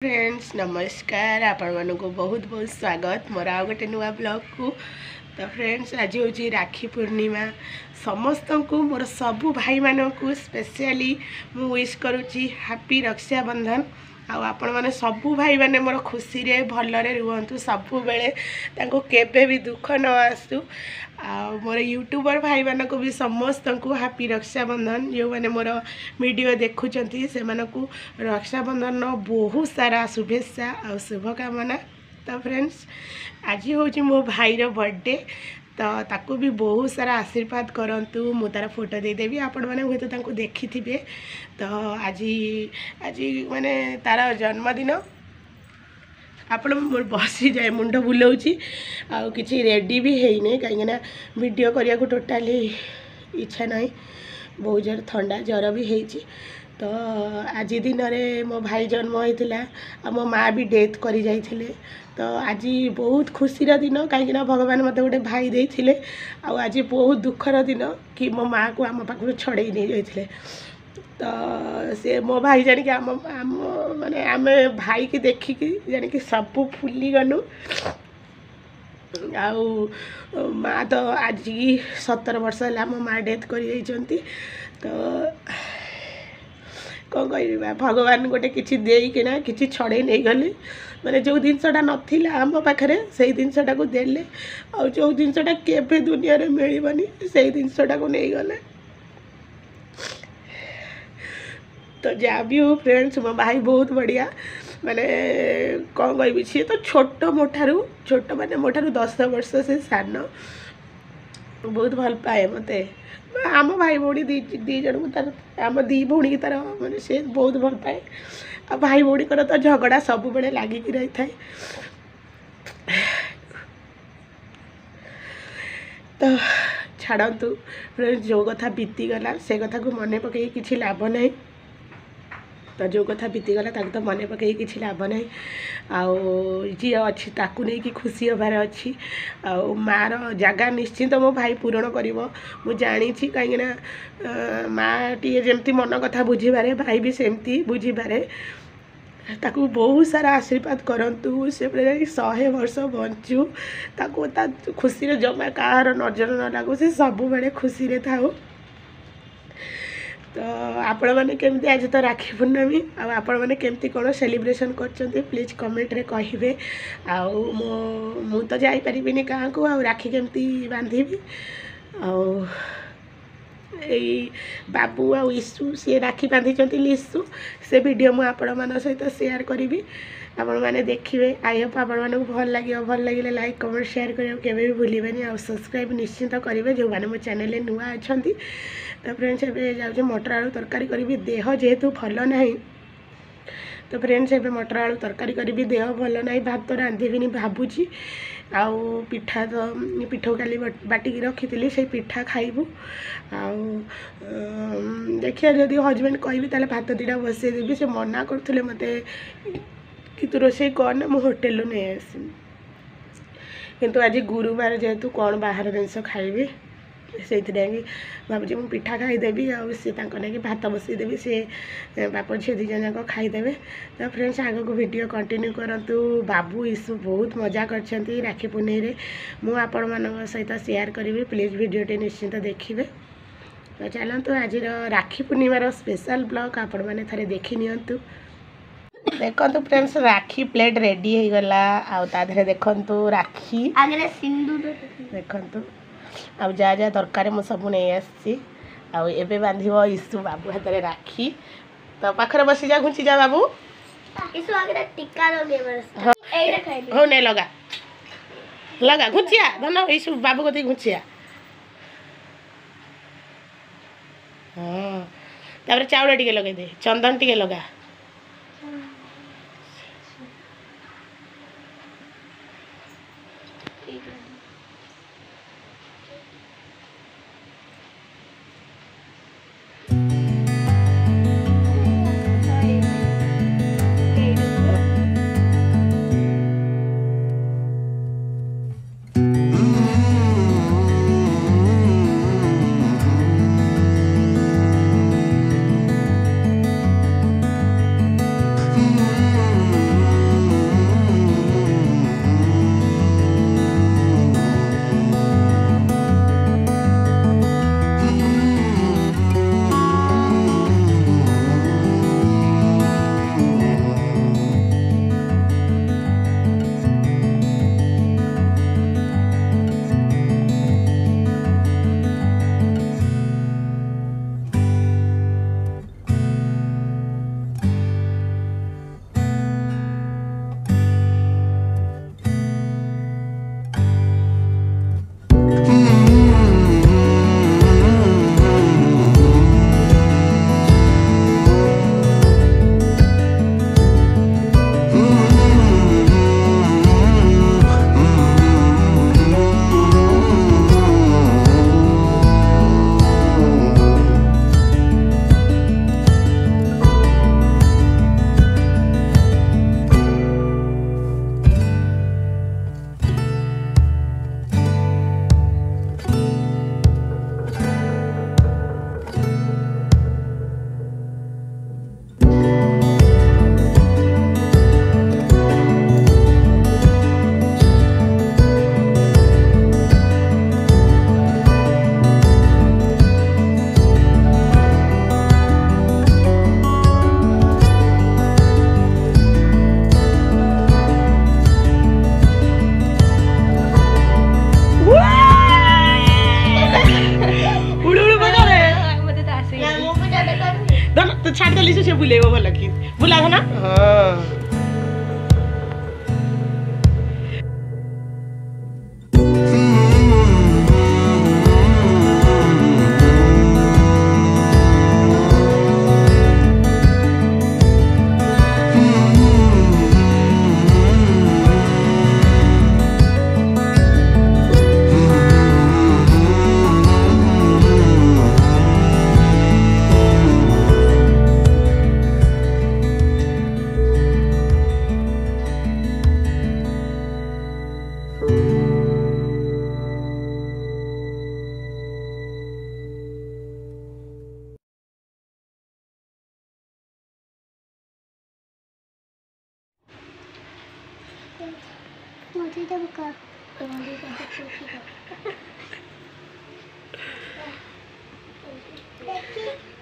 Friends नमस्कार आपण मानक बहुत बहुत स्वागत मोर आ गए नुआ ब्लॉग को। तो फ्रेंड्स आज हूँ राखी पूर्णिमा समस्त को मोर सबू भाई मानक स्पेशली मु विश करुच्ची हैप्पी रक्षाबंधन। आपण मैंने सबू भाई मैंने मोर खुशी रे भलरे रुहतु सबु बेले तांको केबे भी दुख न आसु। मोर यूट्यूबर भाई मानक भी समस्त को हैप्पी रक्षाबंधन। जो मैंने मोर वीडियो देखुंती से रक्षाबंधन बहुत सारा शुभेच्छा और शुभकामना। तो फ्रेंड्स आज हूँ मो भाईर बर्थडे तो ताकू भी बहुत सारा आशीर्वाद करंतु मु तार फोटो देदेवी आपण मैंने हुए तो देखी थे। तो आज आज माने तार जन्मदिन आपण मोर बसी जाए मुंड बुलाऊँगी आउ कि रेडी भी है नहीं कहीं वीडियो करने को टोटाली इच्छा ना बहुत जोर ठंडा ज्वर भी है। तो आज दिन में मो भाई जन्म होता मो माँ भी डेथ कर जाइए। तो आज बहुत खुशीर दिन कहीं भगवान मत गोटे भाई देते आज बहुत दुखर दिन कि मो माँ को आम पाख छड़े नहीं जाते। तो से मो भाई जानिक आम माने आम भाई की देखिकी जानिक सब फुली गलु। आउ माँ तो आज 17 वर्ष है मो माँ डेथ कर। तो कौन कह भगवान गोटे किसी देना कि छड़े नहीं गले माने जो जिनसटा नाला आम पाखे से जिनसटा को देले और जो जिनसटा केबे दुनिया रे मिलबनी से जिनसटा को नहीं गले। तो जहाँ भी हो फ्रेंड्स मो भाई बहुत बढ़िया माने कौन कह सी तो छोट मोठारू छोट माने मोठारू 10 वर्ष से सान बहुत भल पाए मते आम भाई भौणी दी जन को तार आम दी भौणी की तार माने से बहुत भल पाए। आ भाई भौणी कर तो झगड़ा सब बेले लागिक रही था। तो छाड़तु फ्रेंड्स जो कथा बीतीगला से कथा को मन पकई किसी लाभ नहीं। तो जो कथा बीतीगला तो मन पकई किसी लाभ नहीं। जी अच्छी ताकू नहीं कि खुशी हबार अच्छी मार जगह निश्चिंत मो भाई पूरण कर जानी कहीं माँ टी जमती मन कथा बुझीबारे भाई भी सेमती बुझीबारे ताकू बहुत सारा आशीर्वाद करंतु से 100 वर्ष बंचु ताकू ता खुशी जमा कहार नजर न लागू से सब बेले खुशी रे थाओ। तो आपण मैंने केमती आज तो राखी पूर्णमी आपण मैंने केमती कौन सेलिब्रेशन करछंती प्लीज कमेंट रे कहिबे। मु तो जाई परिबिनी गाँ को राखी केमती बांधीबी यही बाबू आ ईशु सी राखी बांधी लिशु से वीडियो मु आपण मान सहित शेयर करी आपण मैंने देखिए। आई होप आपण मानक भल लगे लाइक कमेंट शेयर करें केवे भी भूलिबेनी और सब्सक्राइब निश्चिंत करेंगे जो मैंने मो चैनल रे नुआ अछंती। तो फ्रेंड्स ए जाऊँ मटर आलू तरकारी करी देह जेहेतु भल ना। तो फ्रेंड्स ए मटर आलू तरकारी करी देह भल ना भात तो रांधिबिनी भावुची आउ पिठा तो पिठो काली बाटिकी रखी से पिठा खाइबू देखिए जदि हजबैंड कहि ताले भात दीटा बसई देवी से मना करते मत कि तू रोषे कर मु होटेल नहीं आसमी किंतु आज गुरुवार जेहेतु कौन बाहर जिनस खाइबी से भावुँ मुझे पिठा खाईदेवी सी भात बसईदेवी से बाप झी दी जन जाक खाईदे। तो फ्रेंड्स आग को वीडियो कंटिन्यू करंतु बाबू ईशु बहुत मजा कर राखी पुनई रे मुझे मान सहित शेयर करी प्लीज वीडियोटे निश्चिंत देखिए। तो चलतु आज राखी पूर्णिमार स्पेशल ब्लॉग आपण मैंने थे देखी नियंतु। देखो फ्रेंड्स राखी प्लेट रेडी हो गला आधे देखु राखी देखु आ जा जा दरकार मु सब नहीं आसी आबे बांध ईशु बाबू हाथ में राखी। तो पाखरे बसी जा घुंची जा बाबू ईशु आगे टिका लगे हो नहीं लगा लगा घुंचिया धन ईशु बाबू को घुंचिया। हाँ तापर चाउल टिके लगे दे चंदन टिके लगा। भी ज्यादा करूंगी दोनों तो छाड़ देली से बुलेगो भल की बुला ना हाँ मुझे तो बुका देखिए